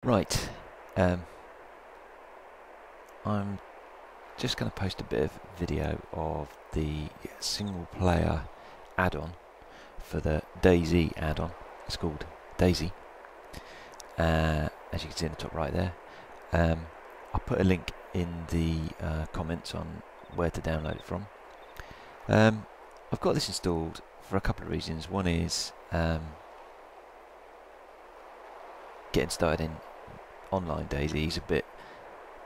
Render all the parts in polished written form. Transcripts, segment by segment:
Right, I'm just going to post a bit of video of the single player add-on for the DayZ add-on. It's called DayZy, as you can see in the top right there. I'll put a link in the comments on where to download it from. I've got this installed for a couple of reasons. One is getting started in online DayZ is a bit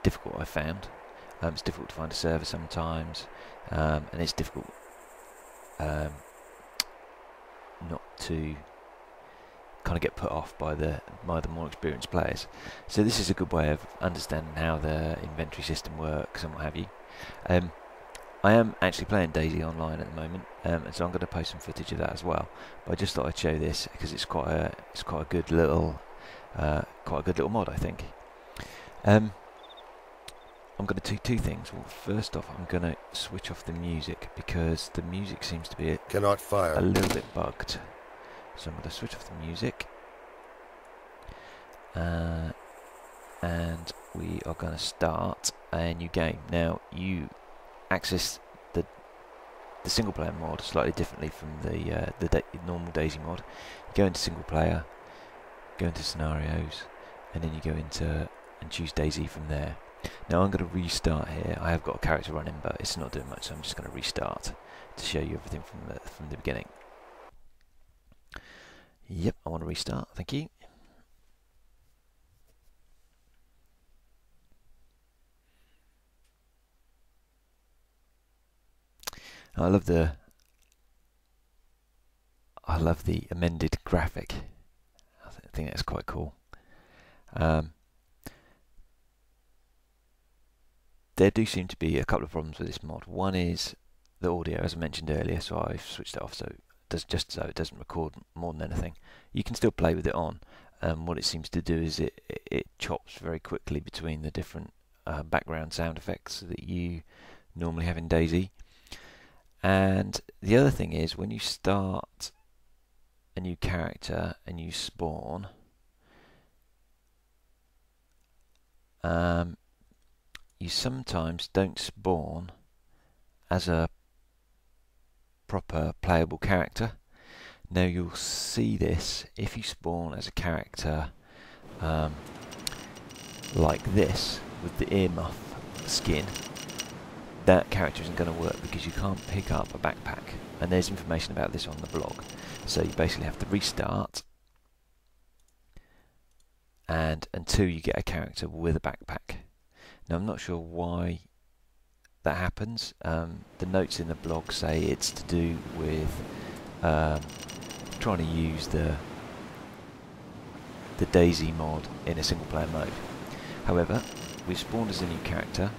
difficult, I found. It's difficult to find a server sometimes, and it's difficult not to kind of get put off by the more experienced players. So this is a good way of understanding how the inventory system works and what have you. I am actually playing DayZ online at the moment, and so I'm going to post some footage of that as well. But I just thought I'd show this because it's quite a good little mod, I think. I'm going to do two things. Well, first off, I'm going to switch off the music because the music seems to be a little bit bugged. So I'm going to switch off the music, and we are going to start a new game. Now, you access the single player mod slightly differently from the normal DayZ mod. You go into single player, go into scenarios, and then you go into and choose DayZ from there. Now I'm going to restart here. I have got a character running, but it's not doing much, so I'm just going to restart to show you everything from the beginning. Yep, I want to restart. Thank you. I love the amended graphic. I think that's quite cool. There do seem to be a couple of problems with this mod. One is the audio, as I mentioned earlier, so I've switched it off so it doesn't record more than anything. You can still play with it on. What it seems to do is it chops very quickly between the different background sound effects that you normally have in DayZ. And the other thing is when you start a new character and you spawn, you sometimes don't spawn as a proper playable character. Now you'll see this if you spawn as a character like this with the earmuff skin. That character isn't going to work because you can't pick up a backpack, and there's information about this on the blog. So you basically have to restart, and until you get a character with a backpack. Now I'm not sure why that happens. The notes in the blog say it's to do with trying to use the DayZ mod in a single player mode. However, we've spawned as a new character,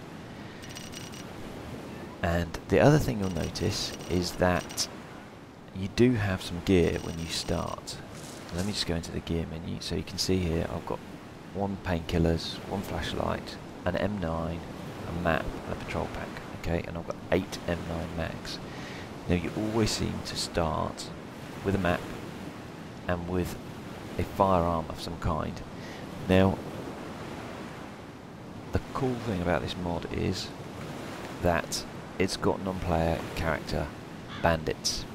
and the other thing you'll notice is that you do have some gear when you start. Let me just go into the gear menu. So you can see here I've got 1 painkillers, 1 flashlight, an M9, a map, and a patrol pack. Okay, and I've got 8 M9 mags. Now you always seem to start with a map and with a firearm of some kind. Now the cool thing about this mod is that it's got non-player character bandits.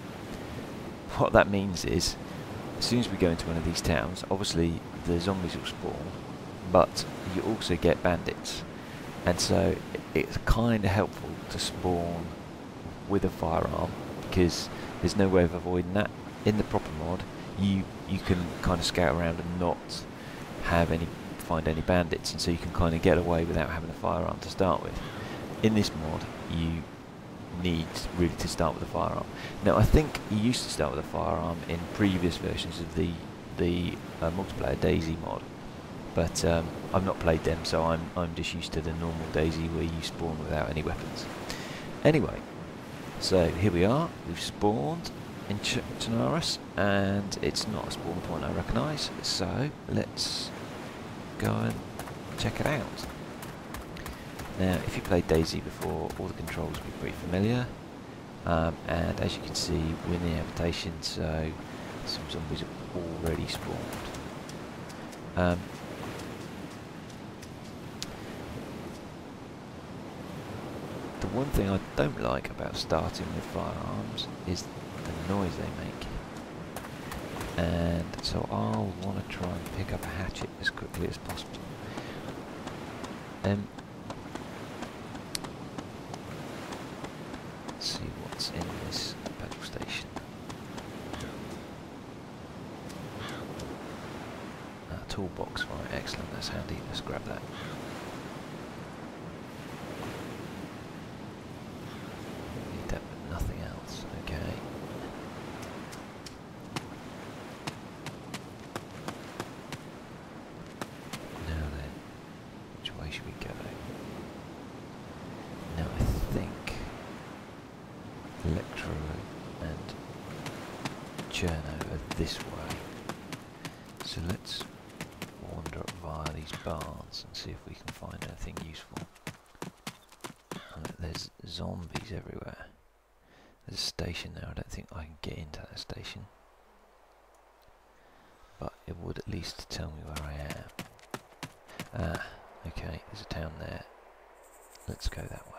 What that means is, as soon as we go into one of these towns, obviously the zombies will spawn, but you also get bandits, and so it's kind of helpful to spawn with a firearm because there's no way of avoiding that. In the proper mod, you can kind of scout around and not find any bandits, and so you can kind of get away without having a firearm to start with. In this mod, you need really to start with a firearm. Now I think you used to start with a firearm in previous versions of the multiplayer DayZ mod, but I've not played them, so I'm just used to the normal DayZ where you spawn without any weapons. Anyway, so here we are. We've spawned in Chernarus, and it's not a spawn point I recognise. So let's go and check it out. Now, if you played DayZ before, all the controls will be pretty familiar, and as you can see, we're in the habitation, so some zombies have already spawned. The one thing I don't like about starting with firearms is the noise they make. And so I'll want to try and pick up a hatchet as quickly as possible. Let's see what's in this petrol station. Toolbox, right, excellent, that's handy, let's grab that. Need that but nothing else, okay. Now then, which way should we go? Now I think Electro and Journo are this way. So let's wander up via these barns and see if we can find anything useful. There's zombies everywhere. There's a station there, I don't think I can get into that station. But it would at least tell me where I am. Ah, okay, there's a town there. Let's go that way.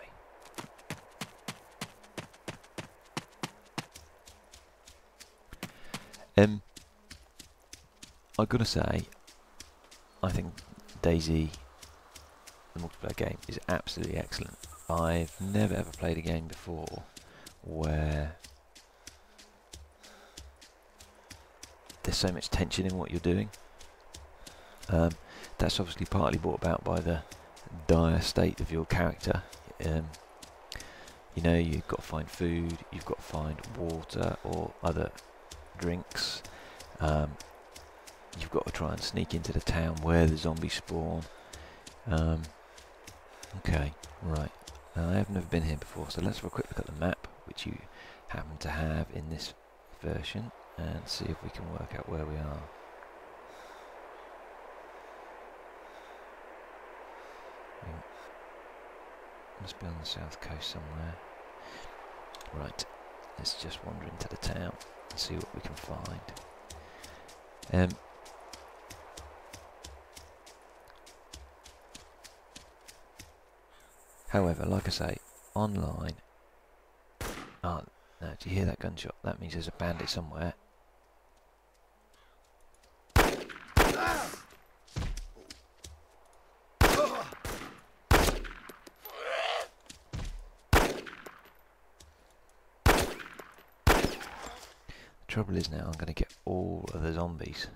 I've got to say, I think DayZ, the multiplayer game, is absolutely excellent. I've never ever played a game before where there's so much tension in what you're doing. That's obviously partly brought about by the dire state of your character. You know, you've got to find food, you've got to find water or other drinks. You've got to try and sneak into the town where the zombies spawn. Okay, right. Now, I have never been here before, so let's have a quick look at the map, which you happen to have in this version, and see if we can work out where we are. Must be on the south coast somewhere. Right, let's just wander into the town and see what we can find. However, like I say, online... Oh, no, do you hear that gunshot? That means there's a bandit somewhere. The trouble is now I'm going to get all of the zombies.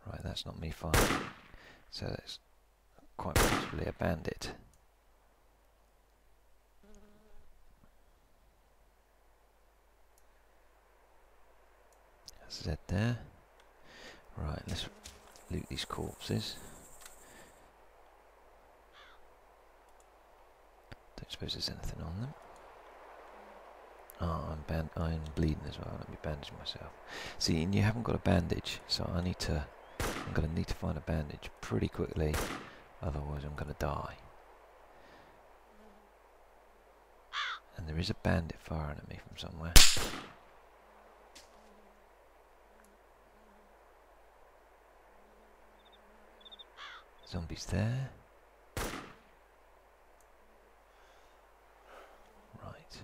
Right, that's not me firing. So that's quite possibly a bandit. Z there. Right, let's loot these corpses. Don't suppose there's anything on them. Oh, I'm bleeding as well. Let me bandage myself. See, and you haven't got a bandage, so I'm going to need to find a bandage pretty quickly, otherwise I'm going to die. And there is a bandit firing at me from somewhere. Zombies there. Right.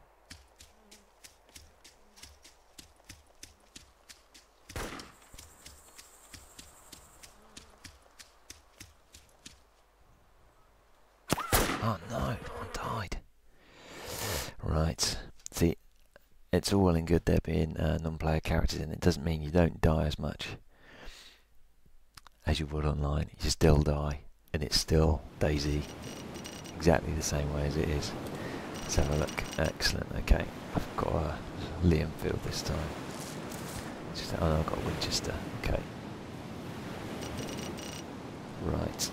Oh no, I died. Right. See, it's all well and good there being non-player characters, and it doesn't mean you don't die as much as you would online. You still die, and it's still DayZ, exactly the same way as it is. Let's have a look. Excellent. Okay, I've got a Liam field this time. Just, oh no, I've got a Winchester. Okay. Right.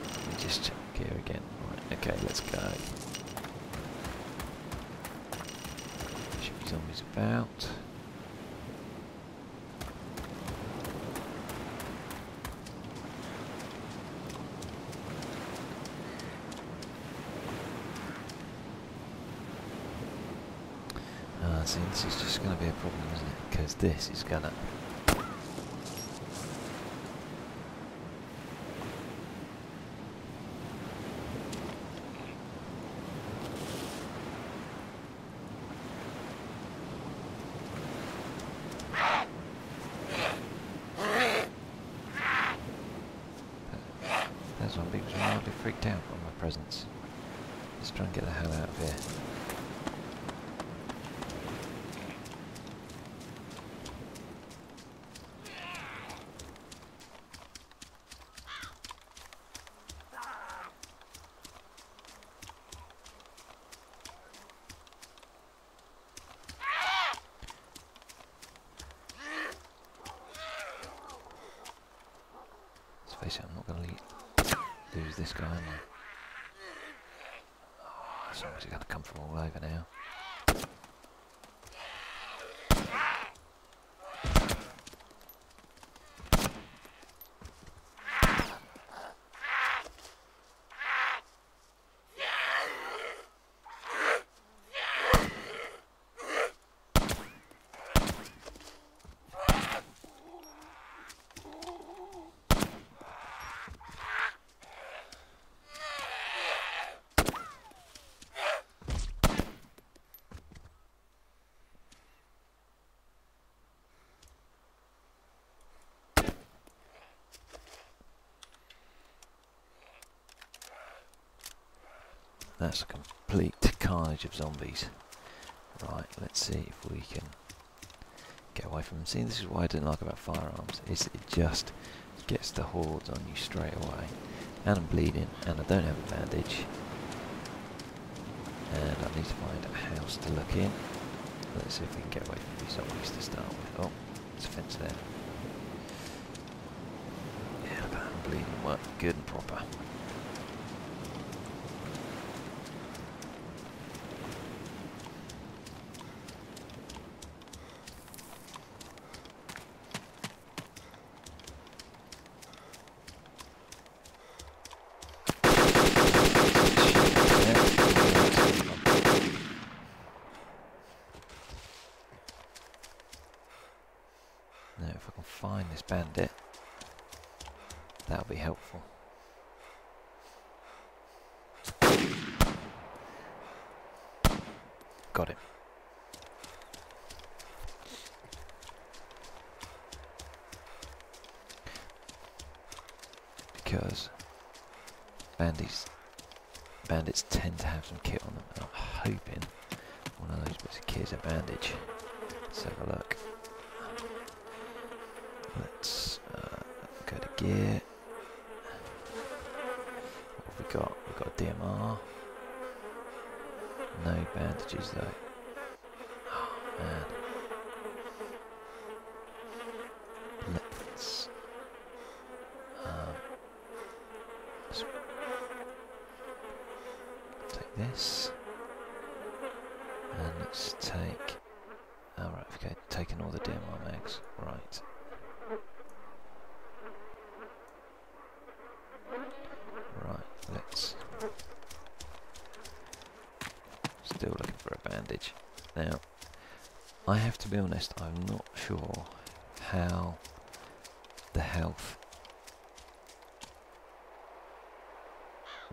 Let me just check here again. Right. Okay, let's go. Should be zombies about. See, this is just going to be a problem, isn't it? Because this is going to... That zombie was mildly freaked out by my presence. Let's try and get the hell out of here. Let's face it, I'm not going to lose this guy, am I? Oh, somebody's going to come from all over now. That's a complete carnage of zombies. Right, let's see if we can get away from them. See, this is what I didn't like about firearms, is it just gets the hordes on you straight away. And I'm bleeding, and I don't have a bandage. And I need to find a house to look in. Let's see if we can get away from these zombies to start with. Oh, there's a fence there. Yeah, look at that, I'm bleeding, work good and proper. Now, if I can find this bandit, that'll be helpful. Got him. Because bandits tend to have some kit on them, and I'm hoping one of those bits of kit is a bandage. Let's have a look. Let's go to gear. What have we got? We've got a DMR. No bandages though. Oh man. Let's take this. And let's take... Alright, okay, taking all the DMR mags. Right. Right, let's... Still looking for a bandage. Now, I have to be honest, I'm not sure how the health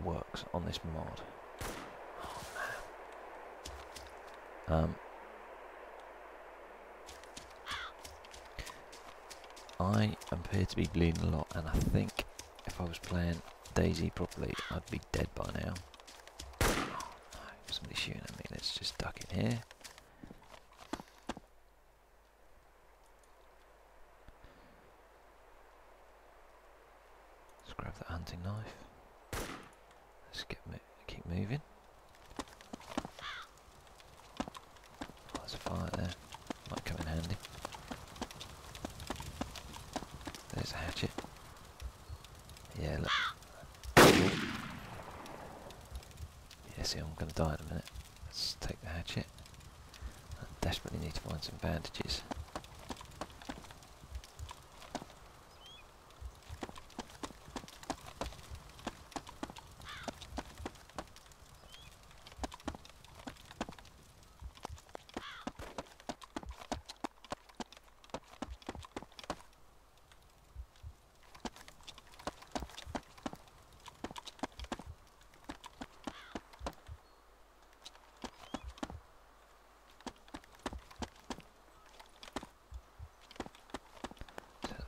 works on this mod. Oh man. I appear to be bleeding a lot, and I think if I was playing DayZ properly, I'd be dead by now. Oh no, somebody's shooting at me. Let's just duck in here. Let's grab that hunting knife. Let's keep moving. Oh, there's a fire there. Might come in handy. There's a hatchet. Yeah, look. Yeah, see, I'm going to die in a minute. Let's take the hatchet. I desperately need to find some bandages.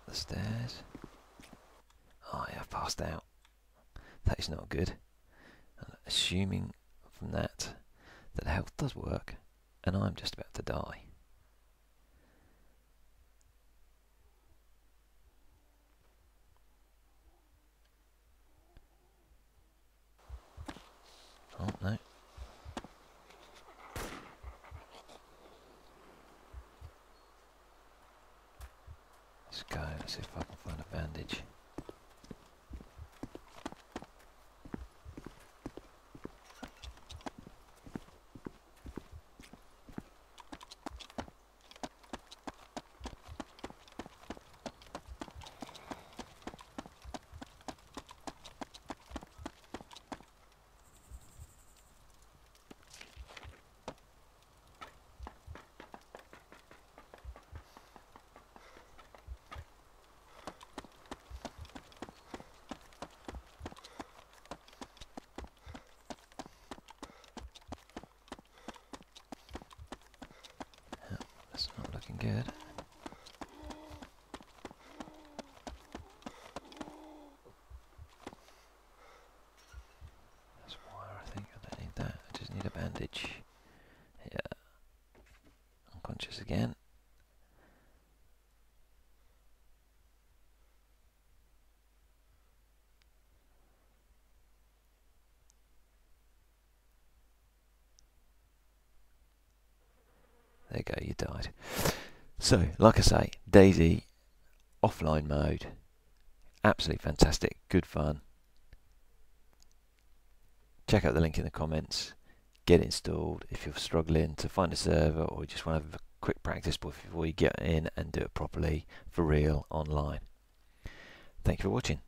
the stairs. Oh, yeah, I've passed out. That is not good. And assuming from that that health does work, and I'm just about to die. Oh, no. Let's go. Let's see if I can find a bandage. That's not looking good. That's wire, I think. I don't need that. I just need a bandage. Yeah. Unconscious again. There you go, you died. So, like I say, DayZ offline mode, absolutely fantastic, good fun. Check out the link in the comments, get it installed if you're struggling to find a server or just want to have a quick practice before you get in and do it properly for real online. Thank you for watching.